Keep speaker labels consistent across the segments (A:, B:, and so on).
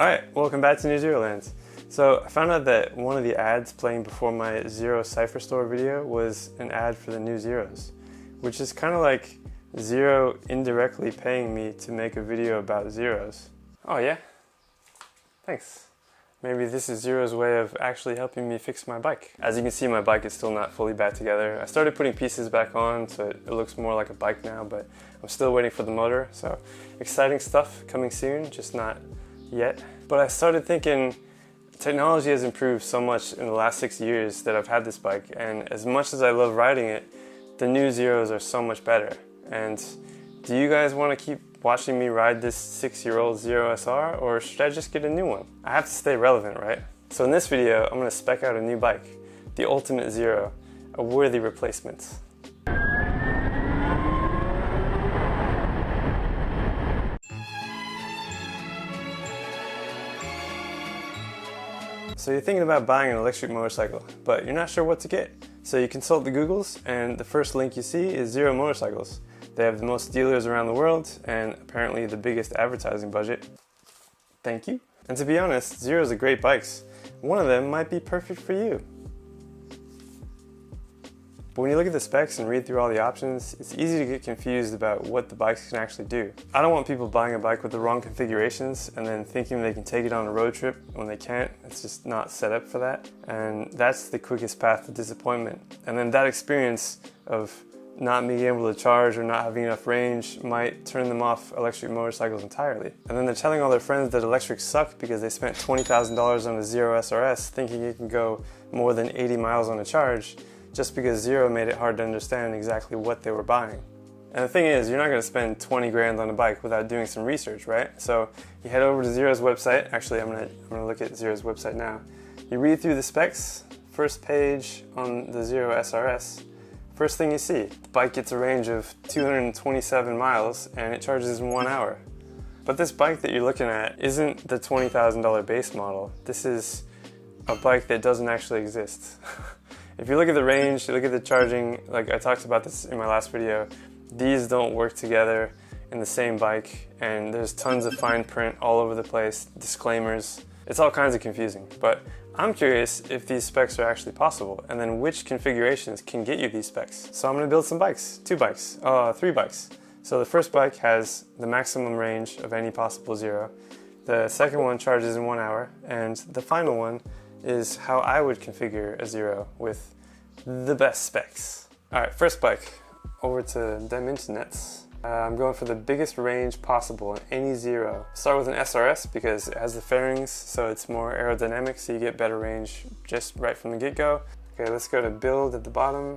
A: Alright, welcome back to NewZeroland. So I found out that one of the ads playing before my Zero Cypher Store video was an ad for the new Zeros, which is kind of like Zero indirectly paying me to make a video about Zeros. Oh yeah? Thanks. Maybe this is Zero's way of actually helping me fix my bike. As you can see, my bike is still not fully back together. I started putting pieces back on so it looks more like a bike now, but I'm still waiting for the motor. So exciting stuff coming soon, just not yet. But I started thinking technology has improved so much in the last 6 years that I've had this bike, and as much as I love riding it, the new Zeros are so much better. And do you guys want to keep watching me ride this 6-year-old Zero SR, or should I just get a new one? I have to stay relevant, right? So in this video, I'm going to spec out a new bike, the Ultimate Zero, a worthy replacement. So you're thinking about buying an electric motorcycle, but you're not sure what to get. So you consult the Googles, and the first link you see is Zero Motorcycles. They have the most dealers around the world, and apparently the biggest advertising budget. Thank you. And to be honest, Zeros are great bikes. One of them might be perfect for you. But when you look at the specs and read through all the options, it's easy to get confused about what the bikes can actually do. I don't want people buying a bike with the wrong configurations and then thinking they can take it on a road trip when they can't. It's just not set up for that. And that's the quickest path to disappointment. And then that experience of not being able to charge or not having enough range might turn them off electric motorcycles entirely. And then they're telling all their friends that electrics suck because they spent $20,000 on a Zero SRS thinking it can go more than 80 miles on a charge, just because Zero made it hard to understand exactly what they were buying. And the thing is, you're not going to spend 20 grand on a bike without doing some research, right? So you head over to Zero's website. Actually, I'm gonna look at Zero's website now. You read through the specs, first page on the Zero SRS. First thing you see, the bike gets a range of 227 miles and it charges in 1 hour. But this bike that you're looking at isn't the $20,000 base model. This is a bike that doesn't actually exist. If you look at the range, you look at the charging, like I talked about this in my last video, these don't work together in the same bike, and there's tons of fine print all over the place, disclaimers. It's all kinds of confusing, but I'm curious if these specs are actually possible, and then which configurations can get you these specs. So I'm gonna build some bikes, 3 bikes. So the first bike has the maximum range of any possible Zero. The second one charges in 1 hour, and the final one is how I would configure a Zero with the best specs. Alright, first bike, over to them internets. I'm going for the biggest range possible in any Zero. Start with an SRS because it has the fairings, so it's more aerodynamic, so you get better range just right from the get-go. Okay, let's go to build at the bottom.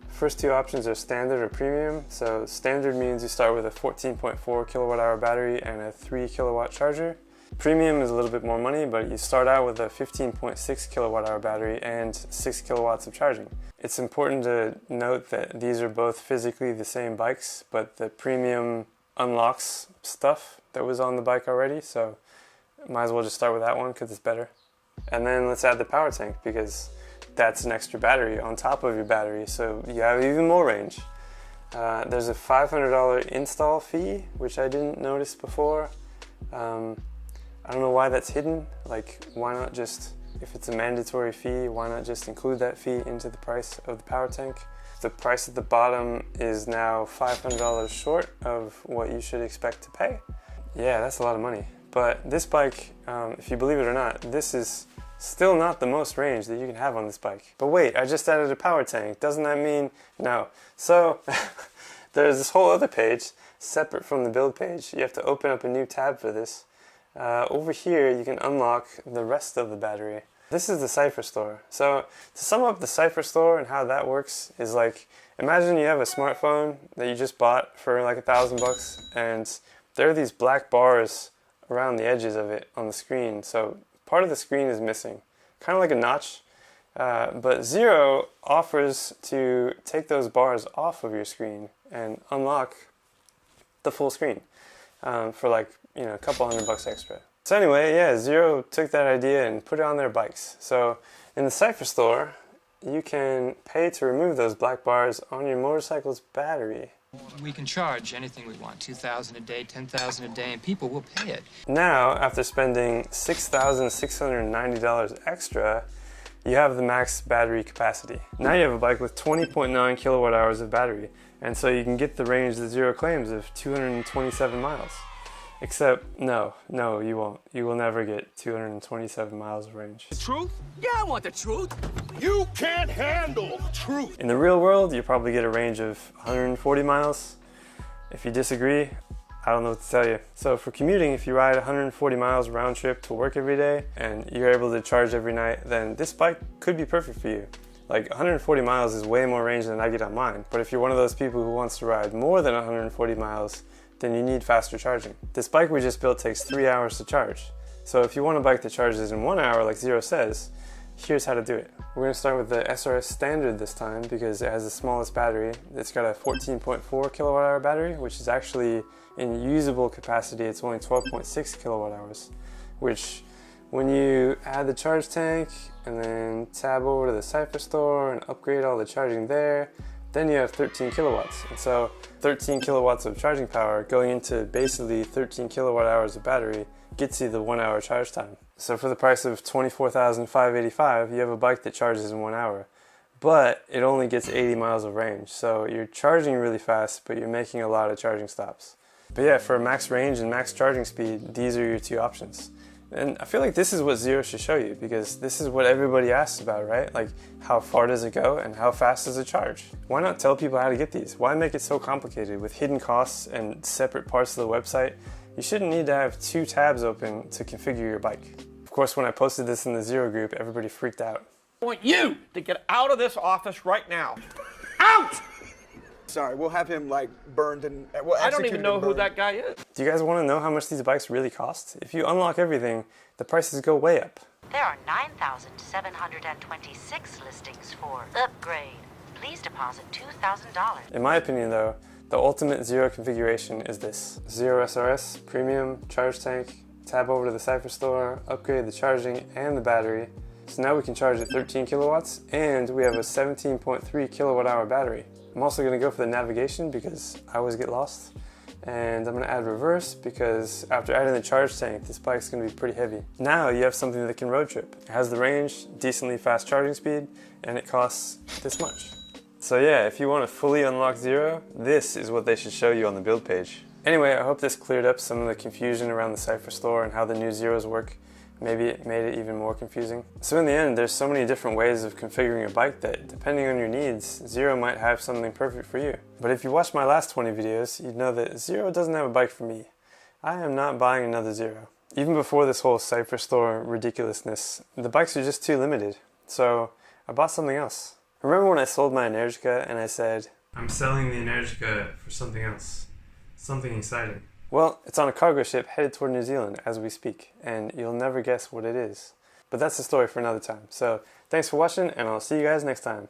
A: First two options are standard or premium. So standard means you start with a 14.4 kilowatt hour battery and a 3 kilowatt charger. Premium is a little bit more money, but you start out with a 15.6 kilowatt hour battery and 6 kilowatts of charging. It's important to note that these are both physically the same bikes, but the premium unlocks stuff that was on the bike already, so might as well just start with that one because it's better. And then let's add the power tank because that's an extra battery on top of your battery, so you have even more range. There's a $500 install fee, which I didn't notice before. I don't know why that's hidden. Like, why not just, if it's a mandatory fee, why not just include that fee into the price of the power tank? The price at the bottom is now $500 short of what you should expect to pay. Yeah, that's a lot of money. But this bike, if you believe it or not, this is still not the most range that you can have on this bike. But wait, I just added a power tank. Doesn't that mean no? So there's this whole other page separate from the build page. You have to open up a new tab for this. Over here you can unlock the rest of the battery. This is the Cypher Store. So to sum up the Cypher Store and how that works is like, imagine you have a smartphone that you just bought for like $1,000 and there are these black bars around the edges of it on the screen. So part of the screen is missing, kind of like a notch. But Zero offers to take those bars off of your screen and unlock the full screen for like, you know, a couple $100 extra. So anyway, yeah, Zero took that idea and put it on their bikes. So in the Cypher Store, you can pay to remove those black bars on your motorcycle's battery.
B: We can charge anything we want, $2,000 a day, $10,000 a day, and people will pay it.
A: Now, after spending $6,690 extra, you have the max battery capacity. Now you have a bike with 20.9 kilowatt hours of battery, and so you can get the range that Zero claims of 227 miles. Except, no, you won't. You will never get 227 miles of range.
C: The truth? Yeah, I want the truth. You can't handle the truth.
A: In the real world, you probably get a range of 140 miles. If you disagree, I don't know what to tell you. So for commuting, if you ride 140 miles round trip to work every day and you're able to charge every night, then this bike could be perfect for you. Like 140 miles is way more range than I get on mine. But if you're one of those people who wants to ride more than 140 miles, then you need faster charging. This bike we just built takes 3 hours to charge. So if you want a bike that charges in 1 hour like Zero says, here's how to do it. We're gonna start with the SRS Standard this time because it has the smallest battery. It's got a 14.4 kilowatt hour battery, which is actually in usable capacity, it's only 12.6 kilowatt hours, which when you add the charge tank and then tab over to the Cypher Store and upgrade all the charging there, then you have 13 kilowatts. And so 13 kilowatts of charging power going into basically 13 kilowatt hours of battery gets you the 1 hour charge time. So for the price of $24,585, you have a bike that charges in 1 hour, but it only gets 80 miles of range. So you're charging really fast, but you're making a lot of charging stops. But yeah, for max range and max charging speed, these are your two options. And I feel like this is what Zero should show you because this is what everybody asks about, right? Like, how far does it go and how fast does it charge? Why not tell people how to get these? Why make it so complicated with hidden costs and separate parts of the website? You shouldn't need to have 2 tabs open to configure your bike. Of course, when I posted this in the Zero group, everybody freaked out.
D: I want you to get out of this office right now. Out!
E: Sorry, we'll have him like burned and well,
D: I don't even know who that guy is.
A: Do you guys want to know how much these bikes really cost? If you unlock everything, the prices go way up.
F: There are 9,726 listings for upgrade. Please deposit $2,000.
A: In my opinion though, the ultimate Zero configuration is this. Zero SRS, premium, charge tank, tab over to the Cypher Store, upgrade the charging and the battery. So now we can charge at 13 kilowatts and we have a 17.3 kilowatt hour battery. I'm also going to go for the navigation because I always get lost. And I'm going to add reverse because after adding the charge tank, this bike's going to be pretty heavy. Now you have something that can road trip. It has the range, decently fast charging speed, and it costs this much. So yeah, if you want to fully unlock Zero, this is what they should show you on the build page. Anyway, I hope this cleared up some of the confusion around the Cypher Store and how the new Zeros work. Maybe it made it even more confusing. So in the end, there's so many different ways of configuring a bike that, depending on your needs, Zero might have something perfect for you. But if you watched my last 20 videos, you'd know that Zero doesn't have a bike for me. I am not buying another Zero. Even before this whole Cypher Store ridiculousness, the bikes are just too limited. So I bought something else. Remember when I sold my Energica and I said, I'm selling the Energica for something else. Something exciting. Well, it's on a cargo ship headed toward New Zealand as we speak, and you'll never guess what it is. But that's the story for another time. So, thanks for watching, and I'll see you guys next time.